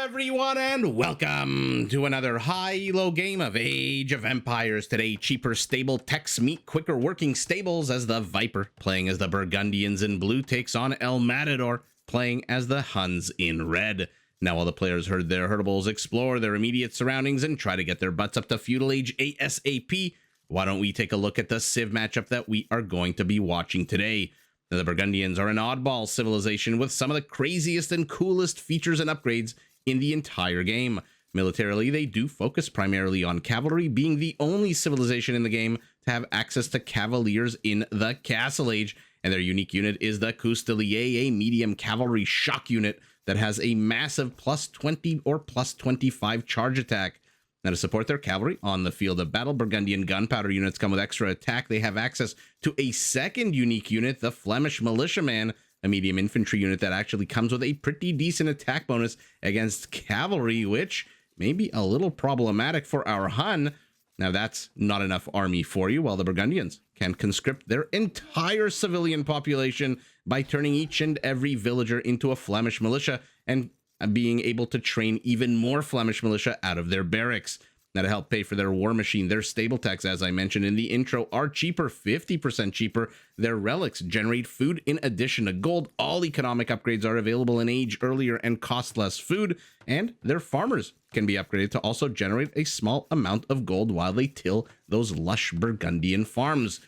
everyone, and welcome to another high-elo game of Age of Empires. Today, cheaper stable techs meet quicker working stables as the Viper, playing as the Burgundians in blue, takes on El Matador, playing as the Huns in red. Now all the players herd their herdables, explore their immediate surroundings, and try to get their butts up to Feudal Age ASAP. Why don't we take a look at the Civ matchup that we are going to be watching today? Now, the Burgundians are an oddball civilization with some of the craziest and coolest features and upgrades in the entire game. Militarily, they do focus primarily on cavalry, being the only civilization in the game to have access to cavaliers in the Castle Age, and their unique unit is the Custelier, a medium cavalry shock unit that has a massive plus 20 or plus 25 charge attack. Now, to support their cavalry on the field of battle, Burgundian gunpowder units come with extra attack. They have access to a second unique unit, the Flemish Militiaman, a medium infantry unit that actually comes with a pretty decent attack bonus against cavalry, which may be a little problematic for our Hun. Now, that's not enough army for you, while the Burgundians can conscript their entire civilian population by turning each and every villager into a Flemish militia and being able to train even more Flemish militia out of their barracks. Now, to help pay for their war machine, their stable techs, as I mentioned in the intro, are cheaper, 50% cheaper. Their relics generate food in addition to gold. All economic upgrades are available in Age earlier and cost less food, and their farmers can be upgraded to also generate a small amount of gold while they till those lush Burgundian farms.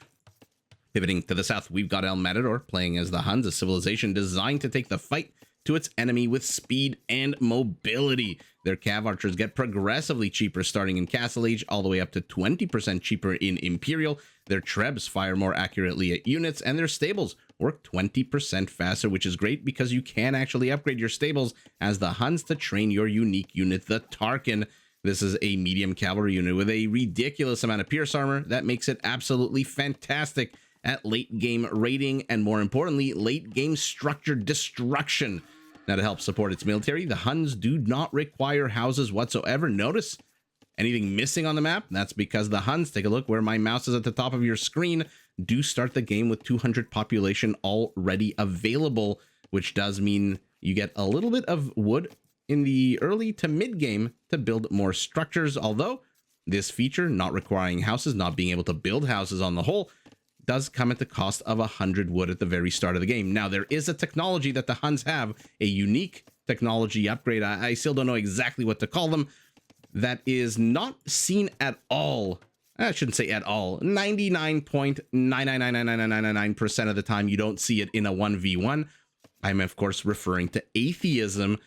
Pivoting to the south, we've got El Matador playing as the Huns, a civilization designed to take the fight to its enemy with speed and mobility. Their cav archers get progressively cheaper starting in Castle Age, all the way up to 20% cheaper in Imperial. Their trebs fire more accurately at units, and their stables work 20% faster, which is great because you can actually upgrade your stables as the Huns to train your unique unit, the Tarkin. This is a medium cavalry unit with a ridiculous amount of pierce armor that makes it absolutely fantastic at late game raiding, and more importantly, late game structured destruction. Now, to help support its military, the Huns do not require houses whatsoever. Notice anything missing on the map? That's because the Huns, take a look where my mouse is at the top of your screen, do start the game with 200 population already available, which does mean you get a little bit of wood in the early to mid game to build more structures. Although this feature, not requiring houses, not being able to build houses on the whole, does come at the cost of 100 wood at the very start of the game. Now, there is a technology that the Huns have, a unique technology upgrade. I still don't know exactly what to call them, that is not seen at all. I shouldn't say at all. 99.9999999% of the time, you don't see it in a 1v1. I'm, of course, referring to atheism.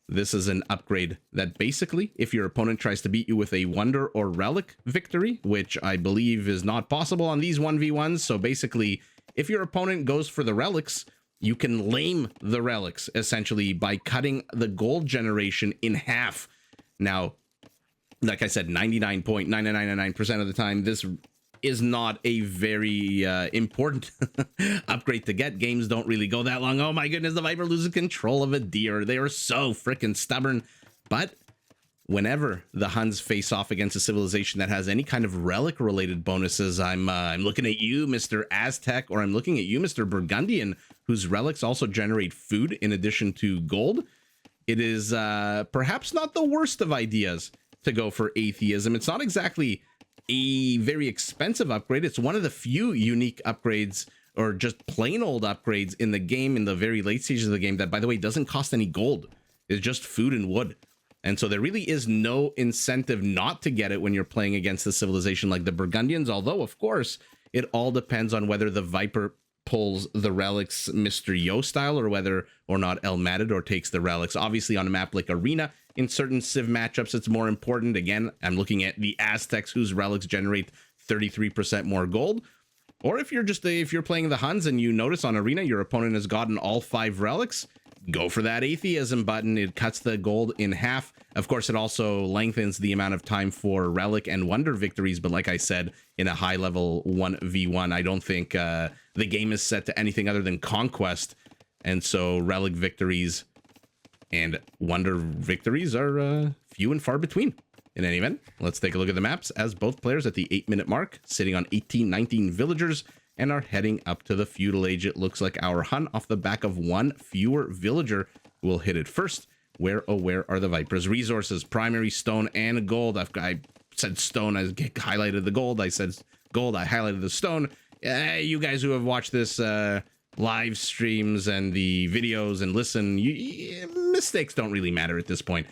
This is an upgrade that basically, if your opponent tries to beat you with a wonder or relic victory, which I believe is not possible on these 1v1s, so basically, if your opponent goes for the relics, you can lame the relics, essentially, by cutting the gold generation in half. Now, like I said, 99.9999% of the time, this is not a very important upgrade to get. Games don't really go that long. Oh my goodness, the Viper loses control of a deer. They are so freaking stubborn. But whenever the Huns face off against a civilization that has any kind of relic related bonuses, I'm looking at you, Mr. Aztec, or I'm looking at you, Mr. Burgundian, whose relics also generate food in addition to gold. It is perhaps not the worst of ideas to go for atheism. It's not exactly a very expensive upgrade. It's one of the few unique upgrades, or just plain old upgrades in the game, in the very late stages of the game, that, by the way, doesn't cost any gold. It's just food and wood. And so there really is no incentive not to get it when you're playing against a civilization like the Burgundians, although, of course, it all depends on whether the Viper pulls the relics Mr. Yo style, or whether or not El Matador takes the relics. Obviously, on a map like Arena, in certain Civ matchups, it's more important. Again, I'm looking at the Aztecs, whose relics generate 33% more gold. Or if you're playing the Huns and you notice on Arena your opponent has gotten all 5 relics, go for that atheism button. It cuts the gold in half. Of course, it also lengthens the amount of time for relic and wonder victories. But like I said, in a high level 1v1, I don't think the game is set to anything other than conquest. And so relic victories and wonder victories are few and far between. In any event, let's take a look at the maps, as both players at the 8-minute mark, sitting on 19 villagers, and are heading up to the Feudal Age. It looks like our Hun, off the back of one fewer villager, will hit it first. Where, oh, where are the Vipers? Resources, primary stone and gold. I said stone, I highlighted the gold. I said gold, I highlighted the stone. You guys who have watched this live streams and the videos and listen, mistakes don't really matter at this point.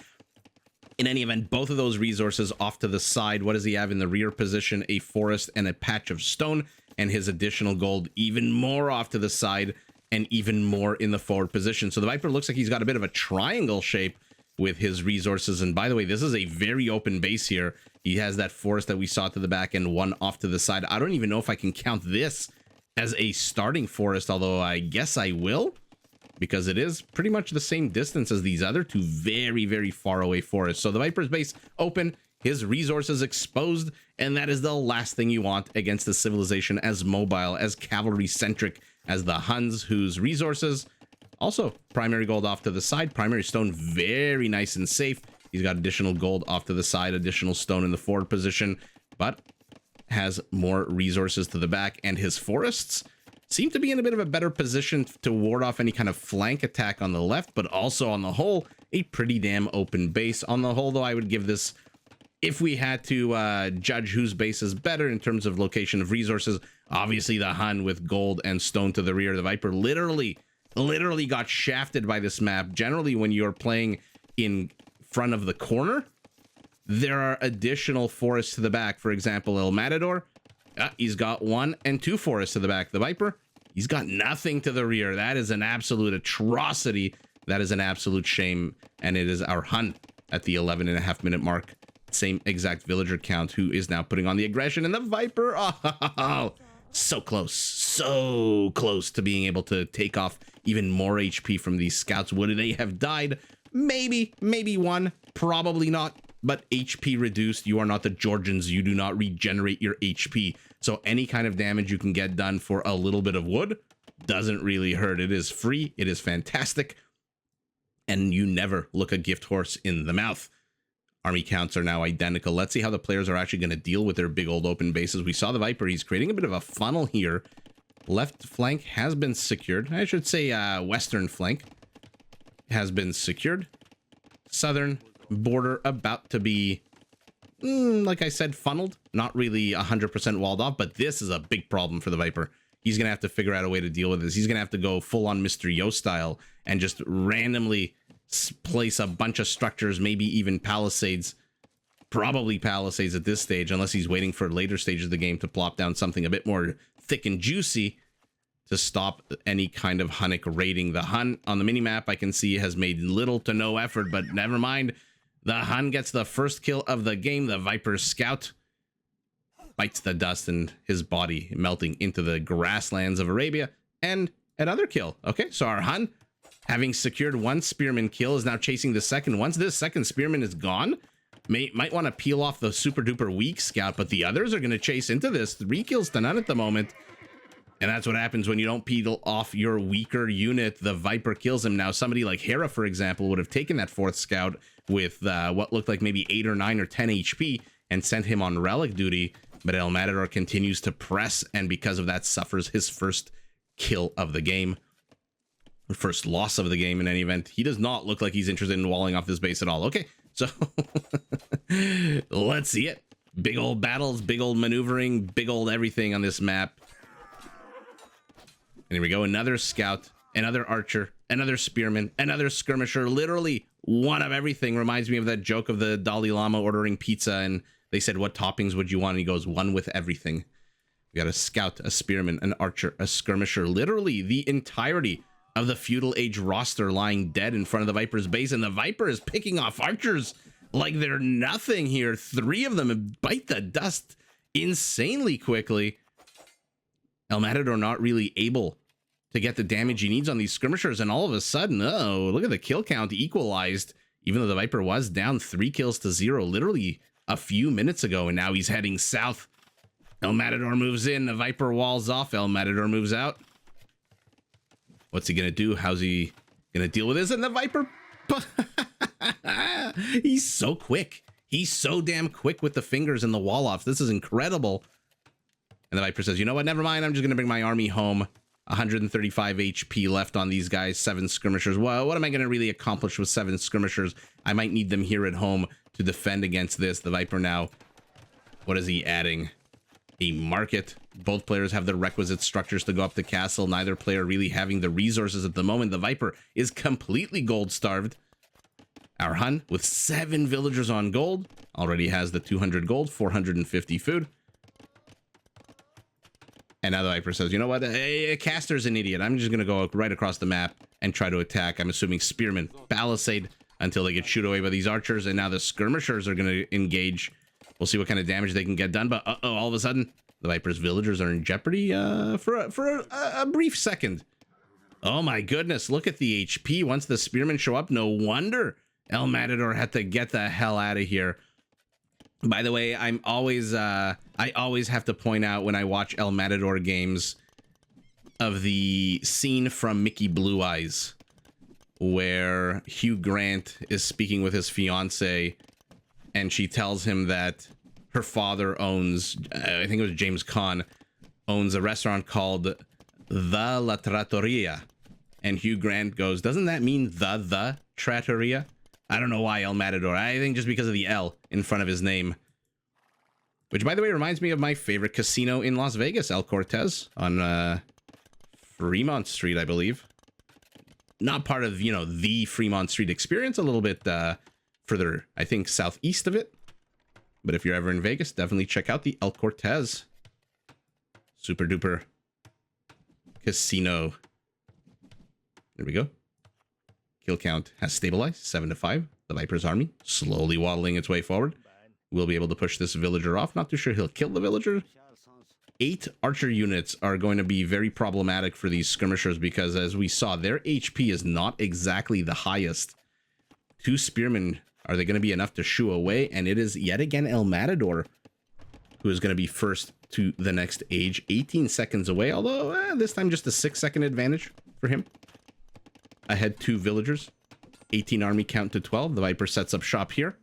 In any event, both of those resources off to the side. What does he have in the rear position? A forest and a patch of stone, and his additional gold even more off to the side and even more in the forward position. So the Viper looks like he's got a bit of a triangle shape with his resources. And by the way, this is a very open base here. He has that forest that we saw to the back and one off to the side. I don't even know if I can count this as a starting forest, although I guess I will, because it is pretty much the same distance as these other two very, very far away forests. So the Viper's base open, his resources exposed, and that is the last thing you want against a civilization as mobile, as cavalry-centric as the Huns, whose resources also primary gold off to the side, primary stone very nice and safe. He's got additional gold off to the side, additional stone in the forward position, but has more resources to the back, and his forests seem to be in a bit of a better position to ward off any kind of flank attack on the left, but also on the whole, a pretty damn open base. On the whole, though, I would give this, if we had to judge whose base is better in terms of location of resources, obviously the Hun with gold and stone to the rear. The Viper literally got shafted by this map. Generally, when you're playing in front of the corner, there are additional forests to the back. For example, El Matador, he's got 1 and 2 forests to the back. The Viper, he's got nothing to the rear. That is an absolute atrocity. That is an absolute shame. And it is our Hun at the 11.5-minute mark. Same exact villager count, who is now putting on the aggression. And the Viper, oh, so close to being able to take off even more HP from these scouts. Would they have died? Maybe 1, probably not. But HP reduced. You are not the Georgians. You do not regenerate your HP. So any kind of damage you can get done for a little bit of wood doesn't really hurt. It is free. It is fantastic. And you never look a gift horse in the mouth. Army counts are now identical. Let's see how the players are actually going to deal with their big old open bases. We saw the Viper. He's creating a bit of a funnel here. Left flank has been secured. I should say western flank has been secured. Southern border about to be, like I said, funneled. Not really 100% walled off, but this is a big problem for the Viper. He's going to have to figure out a way to deal with this. He's going to have to go full on Mr. Yo style and just randomly place a bunch of structures, maybe even palisades, probably palisades at this stage, unless he's waiting for later stages of the game to plop down something a bit more thick and juicy to stop any kind of Hunnic raiding. The Hun on the minimap I can see has made little to no effort, but never mind. The Hun gets the first kill of the game. The Viper's scout bites the dust and his body melting into the grasslands of Arabia, and another kill. Okay, so our Hun, having secured 1 spearman kill, is now chasing the second. Once this second spearman is gone, might want to peel off the super duper weak scout, but the others are going to chase into this. 3 kills to none at the moment. And that's what happens when you don't peel off your weaker unit. The Viper kills him. Now, somebody like Hera, for example, would have taken that 4th scout with what looked like maybe 8 or 9 or 10 HP and sent him on relic duty. But El Matador continues to press, and because of that suffers his first kill of the game. First loss of the game in any event. He does not look like he's interested in walling off this base at all. Okay, so let's see it. Big old battles, big old maneuvering, big old everything on this map. And here we go, another scout, another archer, another spearman, another skirmisher, literally one of everything. Reminds me of that joke of the Dalai Lama ordering pizza, and they said, what toppings would you want? And he goes, one with everything. We got a scout, a spearman, an archer, a skirmisher, literally the entirety of the Feudal Age roster lying dead in front of the Viper's base, and the Viper is picking off archers like they're nothing here. 3 of them bite the dust insanely quickly. El Matador not really able to get the damage he needs on these skirmishers, and all of a sudden, oh, look at the kill count equalized, even though the Viper was down 3 kills to 0 literally a few minutes ago, and now he's heading south. El Matador moves in, the Viper walls off, El Matador moves out. What's he gonna do? How's he gonna deal with this? And the Viper, he's so quick. He's so damn quick with the fingers and the wall offs. This is incredible. And the Viper says, you know what? Never mind. I'm just gonna bring my army home. 135 HP left on these guys, 7 skirmishers. Well, what am I going to really accomplish with 7 skirmishers? I might need them here at home to defend against this. The Viper now, what is he adding? A market. Both players have the requisite structures to go up the castle. Neither player really having the resources at the moment. The Viper is completely gold starved. Our Hun, with 7 villagers on gold, already has the 200 gold, 450 food. And now the Viper says, you know what? Caster's an idiot. I'm just going to go right across the map and try to attack. I'm assuming spearmen, palisade, until they get shooed away by these archers. And now the skirmishers are going to engage. We'll see what kind of damage they can get done. But all of a sudden, the Viper's villagers are in jeopardy for a brief second. Oh my goodness, look at the HP. Once the spearmen show up, no wonder El Matador had to get the hell out of here. By the way, I always have to point out when I watch El Matador games of the scene from Mickey Blue Eyes where Hugh Grant is speaking with his fiance and she tells him that her father owns, I think it was James Caan, owns a restaurant called The La Trattoria. And Hugh Grant goes, doesn't that mean the Trattoria? I don't know why El Matador. I think just because of the L in front of his name. Which, by the way, reminds me of my favorite casino in Las Vegas, El Cortez, on Fremont Street, I believe. Not part of, you know, the Fremont Street experience, a little bit further, I think, southeast of it. But if you're ever in Vegas, definitely check out the El Cortez. Super duper casino. There we go. Kill count has stabilized, 7 to 5. The Viper's army slowly waddling its way forward. We'll be able to push this villager off. Not too sure he'll kill the villager. 8 archer units are going to be very problematic for these skirmishers because, as we saw, their HP is not exactly the highest. 2 spearmen, are they going to be enough to shoo away? And it is yet again El Matador who is going to be first to the next age. 18 seconds away, although this time just a 6-second advantage for him. Ahead 2 villagers. 18 army count to 12. The Viper sets up shop here.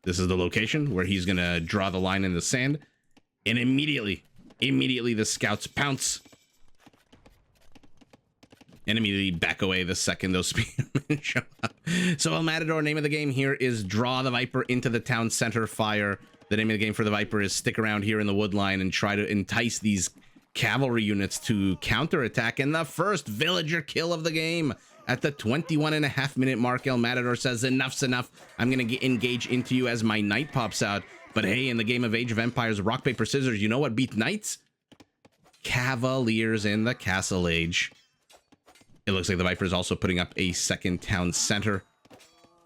This is the location where he's going to draw the line in the sand. And immediately the scouts pounce. And immediately back away the second those spearmen show up. So El Matador, name of the game here is draw the Viper into the town center, fire. The name of the game for the Viper is stick around here in the wood line and try to entice these cavalry units to counterattack. And the first villager kill of the game. At the 21.5-minute mark, El Matador says, enough's enough. I'm going to engage into you as my knight pops out. But hey, in the game of Age of Empires, rock, paper, scissors, you know what beat knights? Cavaliers in the Castle Age. It looks like the Viper is also putting up a second town center.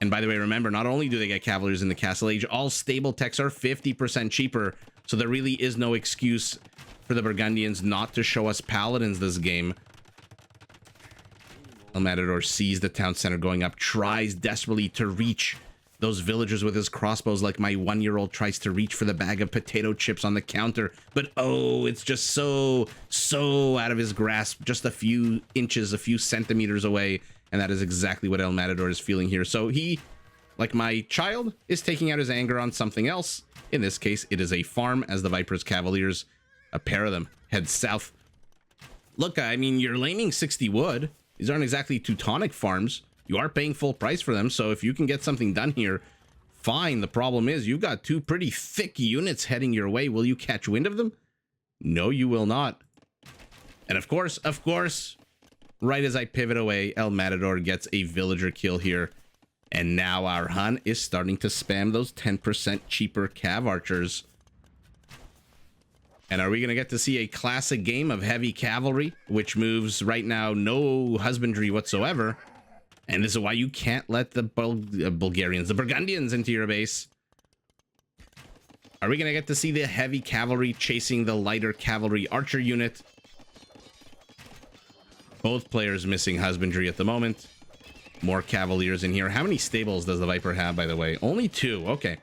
And by the way, remember, not only do they get Cavaliers in the Castle Age, all stable techs are 50% cheaper. So there really is no excuse for the Burgundians not to show us Paladins this game. El Matador sees the town center going up, tries desperately to reach those villagers with his crossbows like my 1-year-old tries to reach for the bag of potato chips on the counter. But oh, it's just so out of his grasp, just a few inches, a few centimeters away. And that is exactly what El Matador is feeling here. So he, like my child, is taking out his anger on something else. In this case, it is a farm as the Viper's Cavaliers, a pair of them, head south. Look, I mean, you're laning 60 wood. These aren't exactly Teutonic farms. You are paying full price for them, so if you can get something done here, fine. The problem is you've got 2 pretty thick units heading your way. Will you catch wind of them? No, you will not. And of course, right as I pivot away, El Matador gets a villager kill here. And now our Hun is starting to spam those 10% cheaper cav archers. And are we going to get to see a classic game of heavy cavalry, which moves right now no husbandry whatsoever? And this is why you can't let the Bulgarians, the Burgundians, into your base. Are we going to get to see the heavy cavalry chasing the lighter cavalry archer unit? Both players missing husbandry at the moment. More cavaliers in here. How many stables does the Viper have, by the way? Only 2. Okay.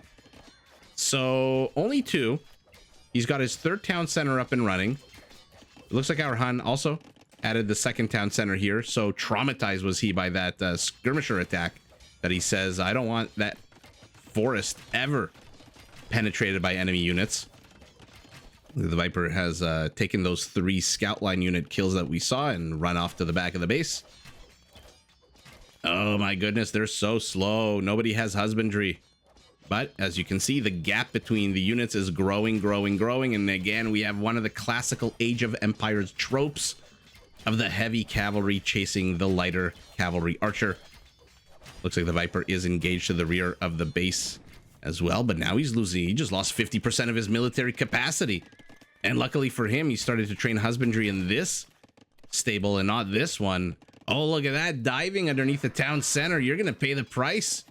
So, only 2. He's got his 3rd town center up and running. It looks like our Hun also added the 2nd town center here. So traumatized was he by that skirmisher attack that he says, I don't want that forest ever penetrated by enemy units. The Viper has taken those 3 scout line unit kills that we saw and run off to the back of the base. Oh my goodness, they're so slow. Nobody has husbandry. But as you can see, the gap between the units is growing. And again, we have one of the classical Age of Empires tropes of the heavy cavalry chasing the lighter cavalry archer. Looks like the Viper is engaged to the rear of the base as well, but now he's losing. He just lost 50% of his military capacity. And luckily for him, he started to train husbandry in this stable and not this one. Oh, look at that, diving underneath the town center. You're gonna pay the price.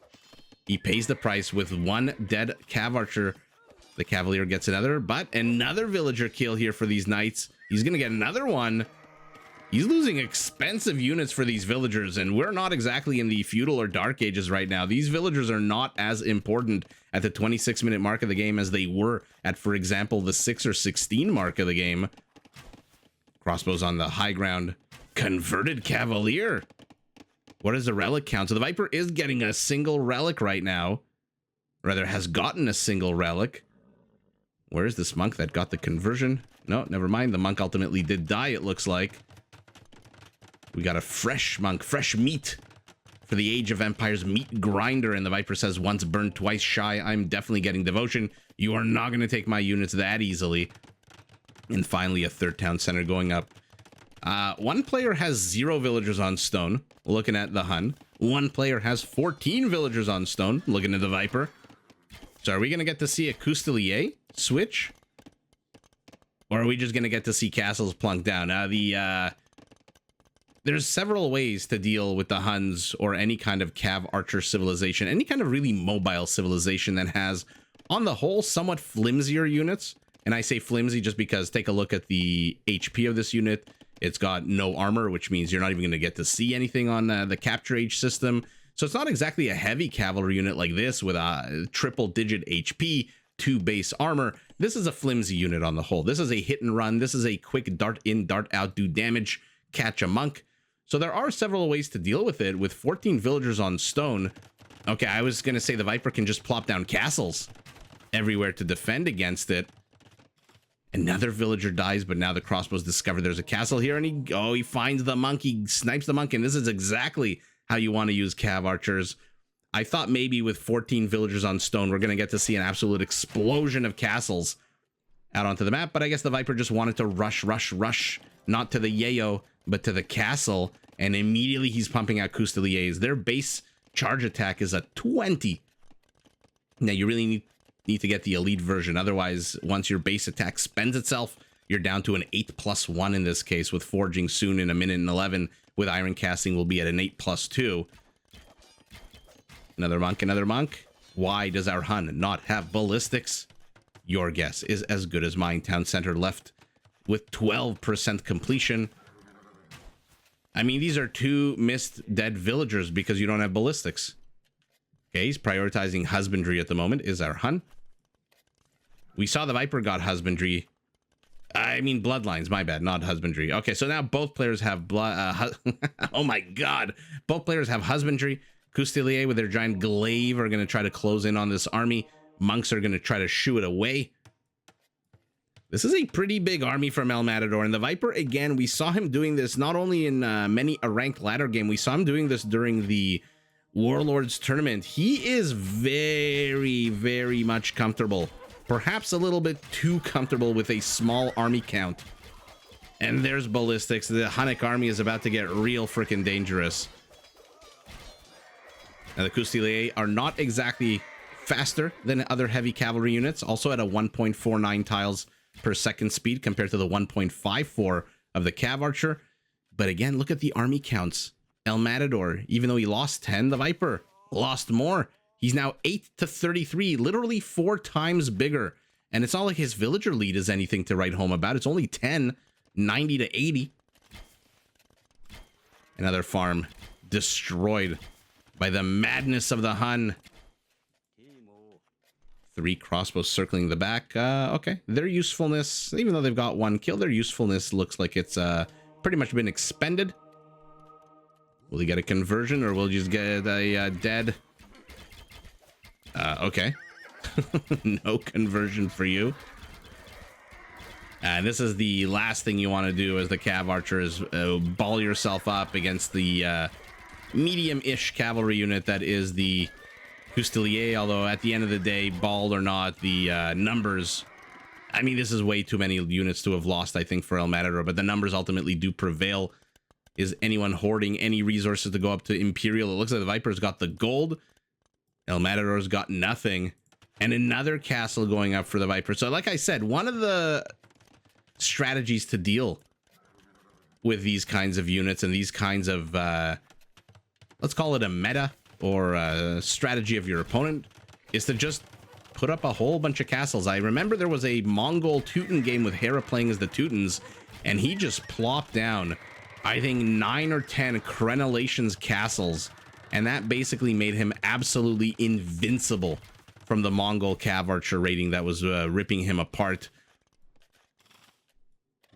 He pays the price with 1 dead cav archer. The cavalier gets another, but another villager kill here for these knights. He's gonna get another one. He's losing expensive units for these villagers, and we're not exactly in the feudal or dark ages right now. These villagers are not as important at the 26-minute mark of the game as they were at, for example, the 6 or 16 mark of the game. Crossbows on the high ground. Converted cavalier. What is the relic count? So the Viper is getting a single relic right now. Rather, has gotten a single relic. Where is this monk that got the conversion? No, never mind. The monk ultimately did die, it looks like. We got a fresh monk, fresh meat for the Age of Empires meat grinder. And the Viper says, once burned, twice shy. I'm definitely getting devotion. You are not going to take my units that easily. And finally, a 3rd town center going up. One player has 0 villagers on stone, looking at the Hun. One player has 14 villagers on stone, looking at the Viper. So are we going to get to see a Coustelier switch? Or are we just going to get to see castles plunk down? There's several ways to deal with the Huns or any kind of cav archer civilization, any kind of really mobile civilization that has, on the whole, somewhat flimsier units. And I say flimsy just because take a look at the HP of this unit. It's got no armor, which means you're not even going to get to see anything on the capture age system. So it's not exactly a heavy cavalry unit like this with a triple-digit HP, 2 base armor. This is a flimsy unit on the whole. This is a hit and run. This is a quick dart in, dart out, do damage, catch a monk. So there are several ways to deal with it. With 14 villagers on stone, okay, I was going to say the Viper can just plop down castles everywhere to defend against it. Another villager dies, but now the crossbows discover there's a castle here, and he finds the monk. He snipes the monk, and this is exactly how you want to use cav archers. I thought maybe with 14 villagers on stone, we're going to get to see an absolute explosion of castles out onto the map, but I guess the Viper just wanted to rush, not to the yayo, but to the castle, and immediately he's pumping out Cousteliers. Their base charge attack is a 20. Now, you really need to get the elite version. Otherwise, once your base attack spends itself, you're down to an 8+1 in this case, with forging soon in a minute and 11. With iron casting, we'll be at an 8+2. Another monk. Why does our Hun not have ballistics? Your guess is as good as mine. Town center left with 12% completion. I mean, these are 2 missed dead villagers because you don't have ballistics. Okay, he's prioritizing husbandry at the moment, is our Hun. We saw the Viper got husbandry. I mean, bloodlines, my bad, not husbandry. Okay, so now both players have oh my god. Both players have husbandry. Coustelier with their giant glaive are going to try to close in on this army. Monks are going to try to shoo it away. This is a pretty big army from El Matador, and the Viper, again, we saw him doing this not only in many a ranked ladder game, we saw him doing this during the Warlords tournament. He is very, very much comfortable, perhaps a little bit too comfortable with a small army count. And there's ballistics. The Hunnic army is about to get real freaking dangerous. Now, the Coustelier are not exactly faster than other heavy cavalry units, also at a 1.49 tiles per second speed compared to the 1.54 of the Cav Archer. But again, look at the army counts. El Matador, even though he lost 10, the Viper lost more. He's now 8 to 33, literally 4 times bigger. And it's not like his villager lead is anything to write home about. It's only 10, 90 to 80. Another farm destroyed by the madness of the Hun. 3 crossbows circling the back. Okay, their usefulness, even though they've got 1 kill, their usefulness looks like it's pretty much been expended. Will he get a conversion, or will he just get a dead? Okay. No conversion for you. And this is the last thing you want to do as the Cav Archer is ball yourself up against the medium-ish cavalry unit that is the Custelier, although at the end of the day, balled or not, the numbers... I mean, this is way too many units to have lost, I think, for El Matador, but the numbers ultimately do prevail. Is anyone hoarding any resources to go up to Imperial? It looks like the Viper's got the gold. El Matador's got nothing. And another castle going up for the Viper. So like I said, one of the strategies to deal with these kinds of units and these kinds of, let's call it a meta or a strategy of your opponent, is to just put up a whole bunch of castles. I remember there was a Mongol Teuton game with Hera playing as the Teutons, and he just plopped down, I think, 9 or 10 crenellations castles, and that basically made him absolutely invincible from the Mongol Cav Archer rating that was ripping him apart.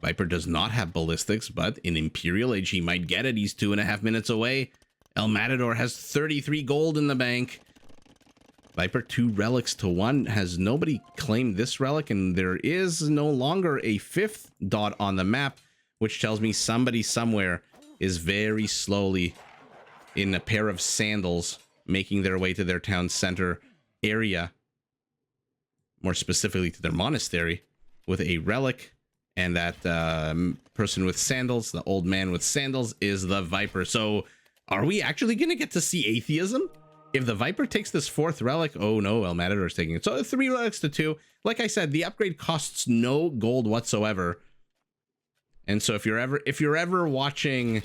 Viper does not have ballistics, but in Imperial Age he might get it. He's 2.5 minutes away. El Matador has 33 gold in the bank. Viper 2 relics to 1. Has nobody claimed this relic, and there is no longer a 5th dot on the map, which tells me somebody somewhere is very slowly in a pair of sandals making their way to their town center area, more specifically to their monastery, with a relic. And that person with sandals, the old man with sandals, is the Viper. So are we actually going to get to see atheism? If the Viper takes this 4th relic, oh no, El Matador is taking it. So 3 relics to 2. Like I said, the upgrade costs no gold whatsoever. And so if you're ever watching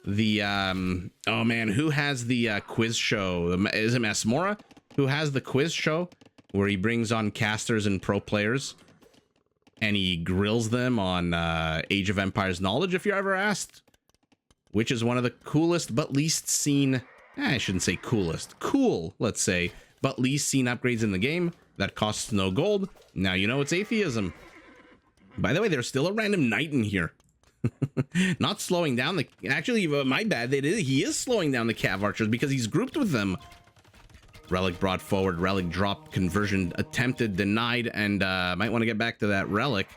the oh man, who has the quiz show? Is it Masmora who has the quiz show where he brings on casters and pro players and he grills them on Age of Empires knowledge? If you're ever asked which is one of the coolest but least seen, I shouldn't say coolest, cool, let's say, but least seen upgrades in the game that costs no gold, now you know it's atheism. By the way, there's still a random knight in here. Not slowing down the... Actually, my bad. He is slowing down the Cav Archers because he's grouped with them. Relic brought forward. Relic dropped. Conversion attempted. Denied. And might want to get back to that relic.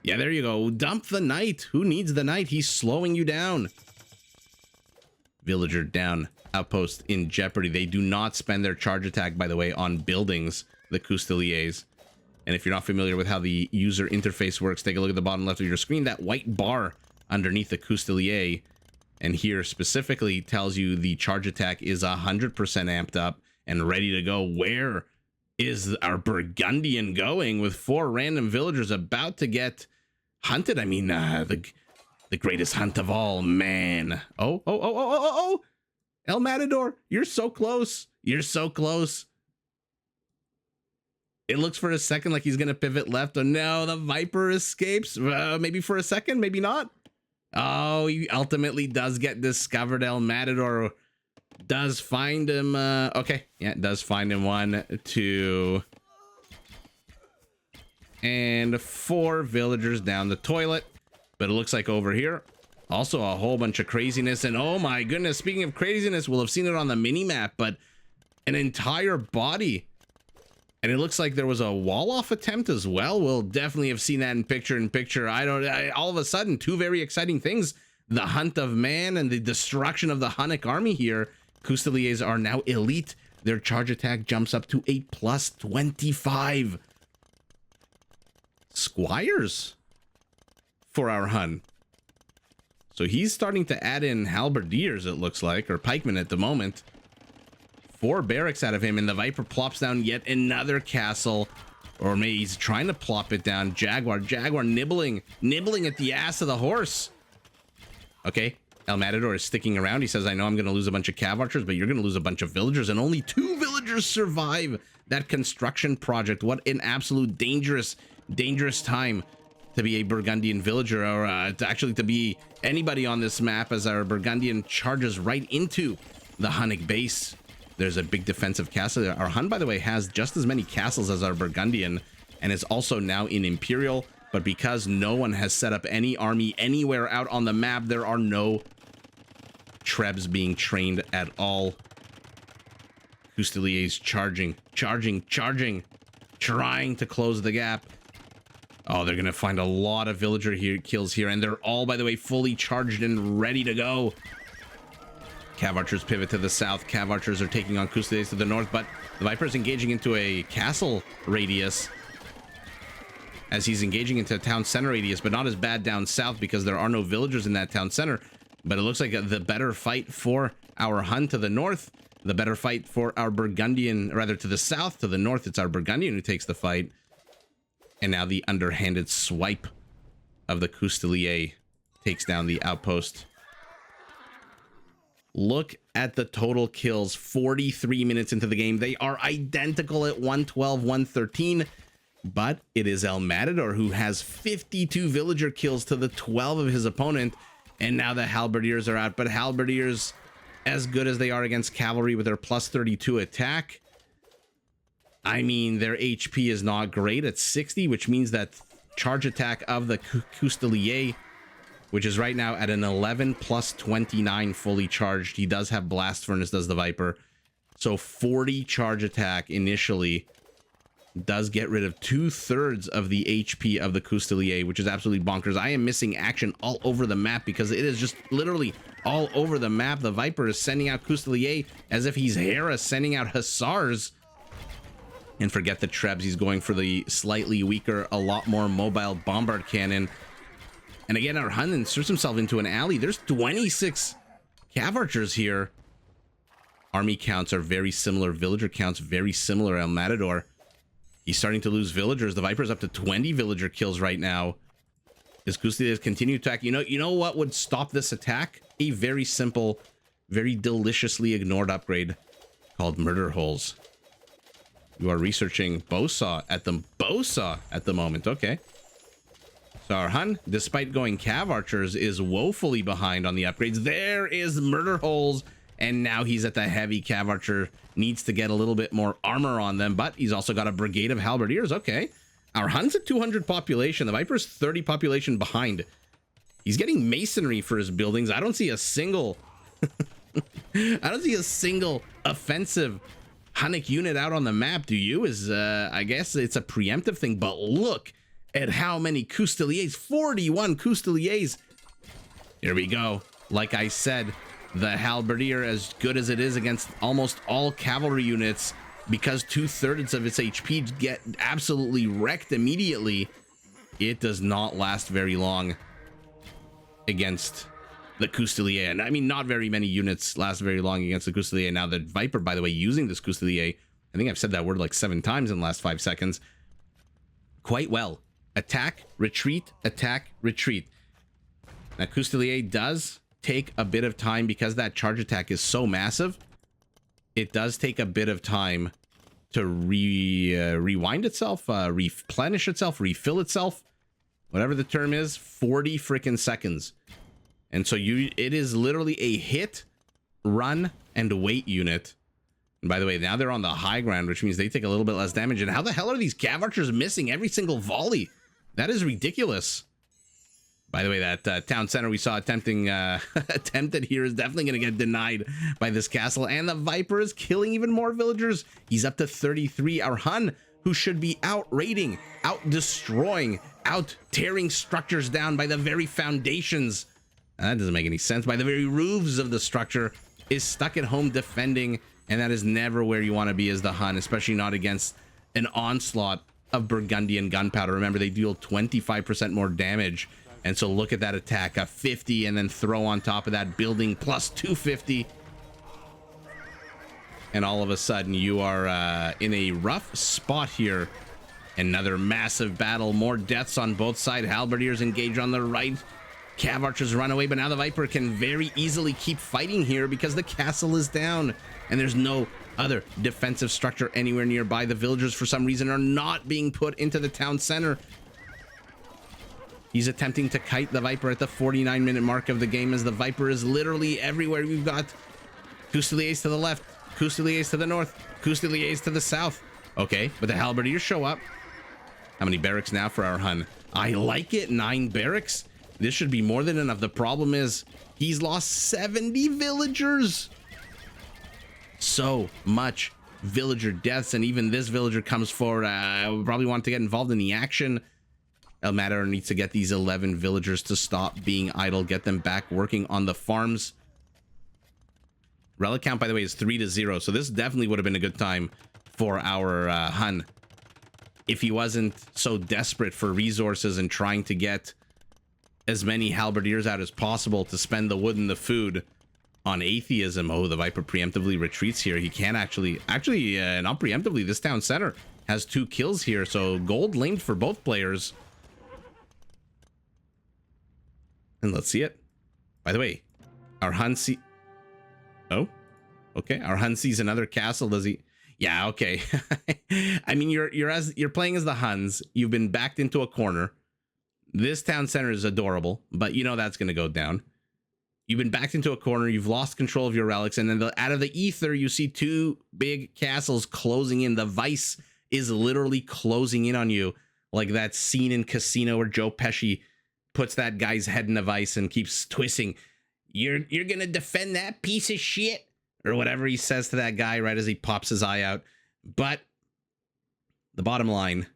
Yeah, there you go. Dump the knight. Who needs the knight? He's slowing you down. Villager down. Outpost in jeopardy. They do not spend their charge attack, by the way, on buildings. The Custeliers. And if you're not familiar with how the user interface works, take a look at the bottom left of your screen. That white bar underneath the Custelier, and here specifically tells you the charge attack is 100% amped up and ready to go. Where is our Burgundian going with 4 random villagers about to get hunted? I mean, the greatest hunt of all, man. Oh. El Matador, you're so close. You're so close. It looks for a second like he's going to pivot left. Oh, no, the Viper escapes. Maybe for a second, maybe not. Oh, he ultimately does get discovered. El Matador does find him. Okay, yeah, it does find him. 1, 2, and 4 villagers down the toilet. But it looks like over here, also a whole bunch of craziness. And oh my goodness, speaking of craziness, we'll have seen it on the mini-map, but an entire body. And it looks like there was a wall-off attempt as well. We'll definitely have seen that in picture-in-picture. All of a sudden, 2 very exciting things. The hunt of man and the destruction of the Hunnic army here. Custeliers are now elite. Their charge attack jumps up to 8+ 25. Squires for our Hun. So he's starting to add in halberdiers, it looks like, or pikemen at the moment. 4 barracks out of him, and the Viper plops down yet another castle. Or maybe he's trying to plop it down. Jaguar nibbling at the ass of the horse. Okay, El Matador is sticking around. He says, I know I'm going to lose a bunch of Cav Archers, but you're going to lose a bunch of villagers, and only 2 villagers survive that construction project. What an absolute dangerous time to be a Burgundian villager, or actually to be anybody on this map, as our Burgundian charges right into the Hunnic base. There's a big defensive castle. Our Hun, by the way, has just as many castles as our Burgundian, and is also now in Imperial. But because no one has set up any army anywhere out on the map, there are no Trebs being trained at all. Custeliers charging, trying to close the gap. Oh, they're going to find a lot of villager kills here. And they're all, by the way, fully charged and ready to go. Cav archers pivot to the south. Cav archers are taking on Custodians to the north. But the Viper is engaging into a castle radius. As he's engaging into a town center radius, but not as bad down south because there are no villagers in that town center. But it looks like the better fight for our Hun to the north, the better fight for our Burgundian, rather to the south. To the north, it's our Burgundian who takes the fight. And now the underhanded swipe of the Custodier takes down the outpost. Look at the total kills, 43 minutes into the game. They are identical at 112, 113. But it is El Matador who has 52 villager kills to the 12 of his opponent. And now the Halberdiers are out. But Halberdiers, as good as they are against cavalry with their plus 32 attack, I mean, their HP is not great at 60, which means that charge attack of the Custodier, which is right now at an 11 plus 29 fully charged. He does have Blast Furnace, does the Viper. So 40 charge attack initially does get rid of 2/3 of the HP of the Custodier, which is absolutely bonkers. I am missing action all over the map because it is just literally all over the map. The Viper is sending out Custodier as if he's Hera sending out Hussars. And forget the Trebs, he's going for the slightly weaker, a lot more mobile Bombard Cannon. And again, our Hun inserts himself into an alley. There's 26 Cav Archers here. Army counts are very similar. Villager counts very similar. El Matador, he's starting to lose villagers. The Viper's up to 20 villager kills right now. His Custodiers continue to attack. You know what would stop this attack? A very simple, very deliciously ignored upgrade called Murder Holes. You are researching Bowsaw at the moment. Okay. So our Hun, despite going Cav Archers, is woefully behind on the upgrades. There is Murder Holes, and now he's at the heavy Cav Archer. Needs to get a little bit more armor on them, but he's also got a brigade of Halberdiers. Okay. Our Hun's at 200 population. The Viper's 30 population behind. He's getting masonry for his buildings. I don't see a single... I don't see a single offensive Hunnic unit out on the map. Do you? I guess it's a preemptive thing, but look at how many Custodiers. 41 Custodiers. Here we go. Like I said, the Halberdier, as good as it is against almost all cavalry units, because 2/3 of its HP get absolutely wrecked immediately, it does not last very long against the Custodier. And I mean, not very many units last very long against the Custodier. Now the Viper, by the way, using this Custodier, I think I've said that word like 7 times in the last 5 seconds, quite well. Attack, retreat, attack, retreat. Now Custodier does take a bit of time because that charge attack is so massive. It does take a bit of time to rewind itself, replenish itself, refill itself, whatever the term is. 40 freaking seconds. And so it is literally a hit, run, and wait unit. And by the way, now they're on the high ground, which means they take a little bit less damage. And how the hell are these Cav Archers missing every single volley? That is ridiculous. By the way, that town center we saw attempted here is definitely going to get denied by this castle. And the Viper is killing even more villagers. He's up to 33. Our Hun, who should be out raiding, out destroying, out tearing structures down by the very foundations. That doesn't make any sense. By the very roofs of the structure, is stuck at home defending. And that is never where you want to be as the Hun, especially not against an onslaught of Burgundian gunpowder. Remember, they deal 25% more damage. And so look at that attack, a 50, and then throw on top of that building plus 250. And all of a sudden you are in a rough spot here. Another massive battle, more deaths on both sides. Halberdiers engage on the right. Cav Archers run away, but now the Viper can very easily keep fighting here because the castle is down. And there's no other defensive structure anywhere nearby. The villagers, for some reason, are not being put into the town center. He's attempting to kite the Viper at the 49-minute mark of the game as the Viper is literally everywhere. We've got Custodiers to the left, Custodiers to the north, Custodiers to the south. Okay, but the Halberdiers show up. How many barracks now for our Hun? I like it, 9 barracks. This should be more than enough. The problem is he's lost 70 villagers. So much villager deaths, and even this villager comes forward. I probably want to get involved in the action. El Matador needs to get these 11 villagers to stop being idle, get them back working on the farms. Relic count, by the way, is 3-0, so this definitely would have been a good time for our Hun if he wasn't so desperate for resources and trying to get as many halberdiers out as possible to spend the wood and the food on atheism. Oh, the Viper preemptively retreats here. He can not preemptively. This town center has 2 kills here, so gold linked for both players. And let's see it. By the way, our Hun see... Oh, okay. Our Hun sees another castle. Does he? Yeah, okay. I mean, you're playing as the Huns. You've been backed into a corner. This town center is adorable, but you know that's going to go down. You've been backed into a corner. You've lost control of your relics, and then out of the ether, you see 2 big castles closing in. The Vice is literally closing in on you, like that scene in Casino where Joe Pesci puts that guy's head in a vice and keeps twisting. You're gonna defend that piece of shit, or whatever he says to that guy right as he pops his eye out. But the bottom line,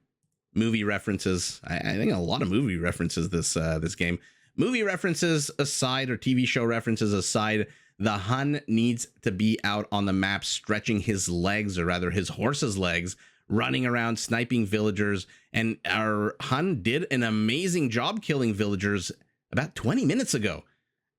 movie references. I think a lot of movie references this game. Movie references aside, or TV show references aside, the Hun needs to be out on the map, stretching his legs, or rather his horse's legs, running around, sniping villagers. And our Hun did an amazing job killing villagers about 20 minutes ago.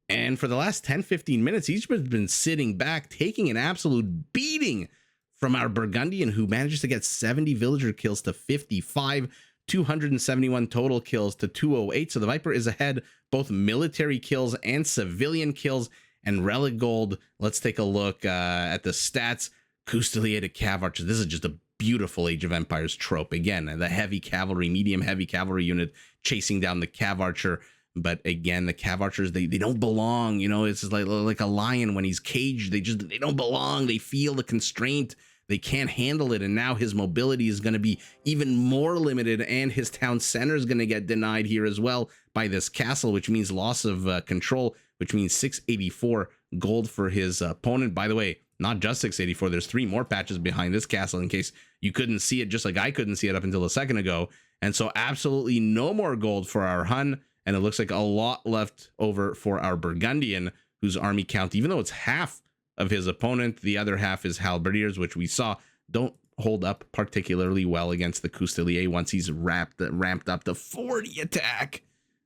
And for the last 10-15 minutes, he's been sitting back, taking an absolute beating from our Burgundian, who manages to get 70 villager kills to 55, 271 total kills to 208. So the Viper is ahead, both military kills and civilian kills. And relic gold, let's take a look at the stats. Custodiated Cav Archers. This is just a beautiful Age of Empires trope. Again, the heavy cavalry, medium heavy cavalry unit chasing down the Cav Archer. But again, the Cav Archers, they don't belong. You know, it's just like a lion when he's caged. They don't belong. They feel the constraint. They can't handle it. And now his mobility is going to be even more limited. And his town center is going to get denied here as well by this castle, which means loss of control, which means 684 gold for his opponent. By the way, not just 684. There's 3 more patches behind this castle in case you couldn't see it, just like I couldn't see it up until a second ago. And so absolutely no more gold for our Hun. And it looks like a lot left over for our Burgundian, whose army count, even though it's half of his opponent, the other half is halberdiers, which we saw don't hold up particularly well against the Custelier once he's ramped up to 40 attack.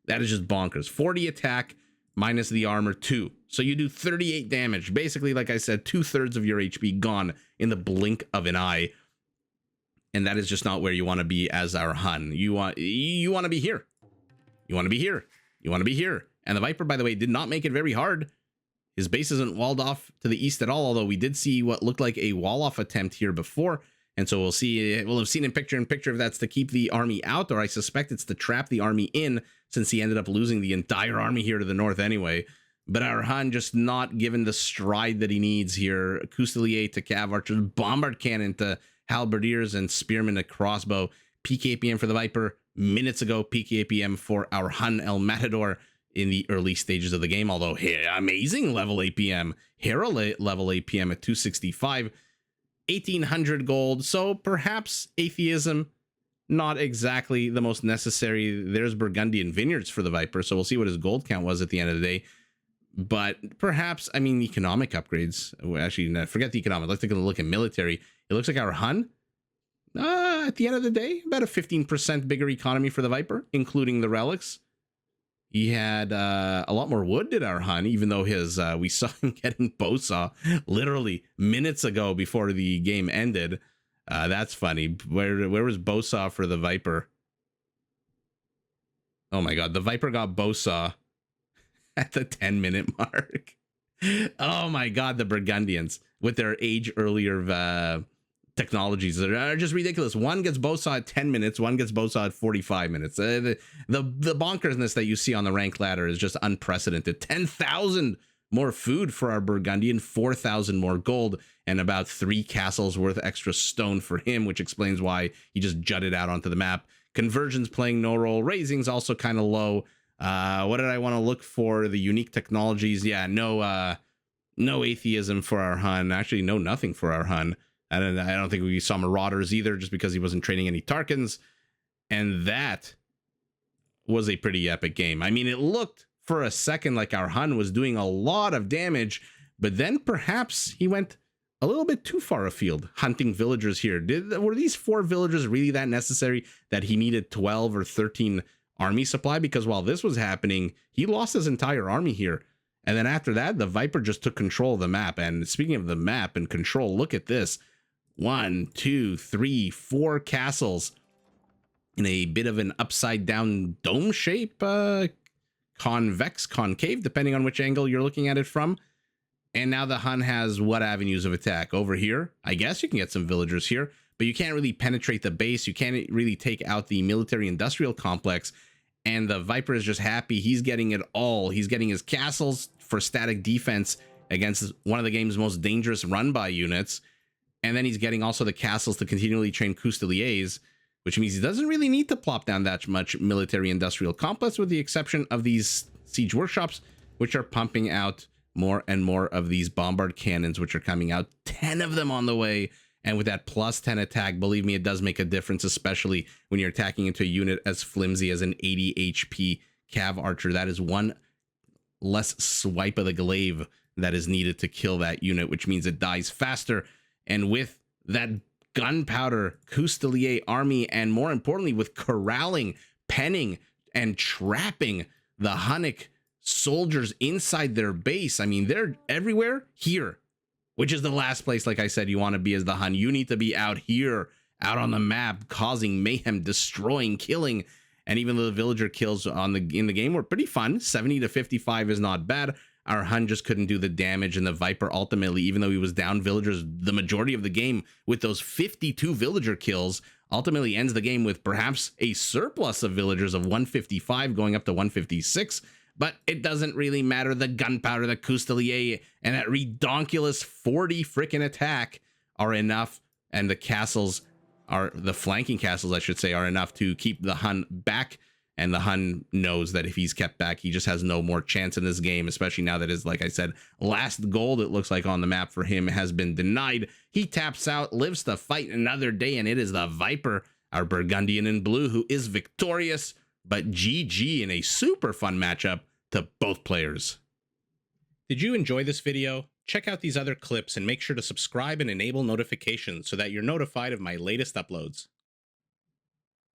That is just bonkers. 40 attack minus the armor 2. So you do 38 damage. Basically, like I said, 2/3 of your HP gone in the blink of an eye. And that is just not where you want to be as our Hun. You want to be here. You want to be here. You want to be here. And the Viper, by the way, did not make it very hard. His base isn't walled off to the east at all, although we did see what looked like a wall-off attempt here before. And so we'll have seen in picture if that's to keep the army out, or I suspect it's to trap the army in, since he ended up losing the entire army here to the north anyway. But our Hun just not given the stride that he needs here. Custelier to Cav Archers, Bombard Cannon to Halberdiers, and Spearmen to Crossbow. PKPM for the Viper minutes ago, PKPM for our Hun El Matador in the early stages of the game, although amazing level APM. Hera level APM at 265, 1800 gold. So perhaps atheism, not exactly the most necessary. There's Burgundian vineyards for the Viper, so we'll see what his gold count was at the end of the day. But perhaps, I mean, economic upgrades. Actually, no, forget the economic. Let's take a look at military. It looks like our Hun, at the end of the day, about a 15% bigger economy for the Viper, including the relics. He had a lot more wood, did our Hun, even though his we saw him getting bowsaw literally minutes ago before the game ended. That's funny. Where was bowsaw for the Viper? Oh my god, the Viper got bowsaw at the 10-minute mark. Oh my god, the Burgundians with their age earlier technologies that are just ridiculous. One gets bowsaw at 10 minutes, one gets bowsaw at 45 minutes. The bonkersness that you see on the rank ladder is just unprecedented. 10,000 more food for our Burgundian, 4,000 more gold, and about 3 castles worth extra stone for him, which explains why he just jutted out onto the map. Conversions playing no role. Raising's also kind of low. What did I want to look for? The unique technologies. Yeah, no atheism for our Hun. Actually, no nothing for our Hun. I don't think we saw Marauders either, just because he wasn't training any Tarkans. And that was a pretty epic game. I mean, it looked for a second like our Hun was doing a lot of damage, but then perhaps he went a little bit too far afield hunting villagers here. Were these 4 villagers really that necessary that he needed 12 or 13 army supply? Because while this was happening, he lost his entire army here. And then after that, the Viper just took control of the map. And speaking of the map and control, look at this. 1, 2, 3, 4 castles in a bit of an upside down dome shape, convex, concave, depending on which angle you're looking at it from. And now the Hun has what avenues of attack? Over here, I guess you can get some villagers here, but you can't really penetrate the base. You can't really take out the military industrial complex. And the Viper is just happy. He's getting it all. He's getting his castles for static defense against one of the game's most dangerous run-by units. And then he's getting also the castles to continually train Cousteliers, which means he doesn't really need to plop down that much military industrial complex, with the exception of these siege workshops, which are pumping out more and more of these bombard cannons, which are coming out, 10 of them on the way. And with that plus 10 attack, believe me, it does make a difference, especially when you're attacking into a unit as flimsy as an 80 HP Cav Archer. That is one less swipe of the glaive that is needed to kill that unit, which means it dies faster. And with that gunpowder Coustelier army, and more importantly, with corralling, penning, and trapping the Hunnic soldiers inside their base, I mean, they're everywhere here, which is the last place, like I said, you want to be as the Hun. You need to be out here, out on the map, causing mayhem, destroying, killing. And even though the villager kills in the game were pretty fun, 70 to 55 is not bad. Our Hun just couldn't do the damage, and the Viper ultimately, even though he was down villagers the majority of the game with those 52 villager kills, ultimately ends the game with perhaps a surplus of villagers of 155 going up to 156. But it doesn't really matter. The gunpowder, the Coustelier, and that redonkulous 40 frickin' attack are enough, and the castles are, the flanking castles, I should say, are enough to keep the Hun back. And the Hun knows that if he's kept back, he just has no more chance in this game, especially now that his, like I said, last gold, it looks like, on the map for him has been denied. He taps out, lives to fight another day, and it is the Viper, our Burgundian in blue, who is victorious. But GG in a super fun matchup to both players. Did you enjoy this video? Check out these other clips and make sure to subscribe and enable notifications so that you're notified of my latest uploads.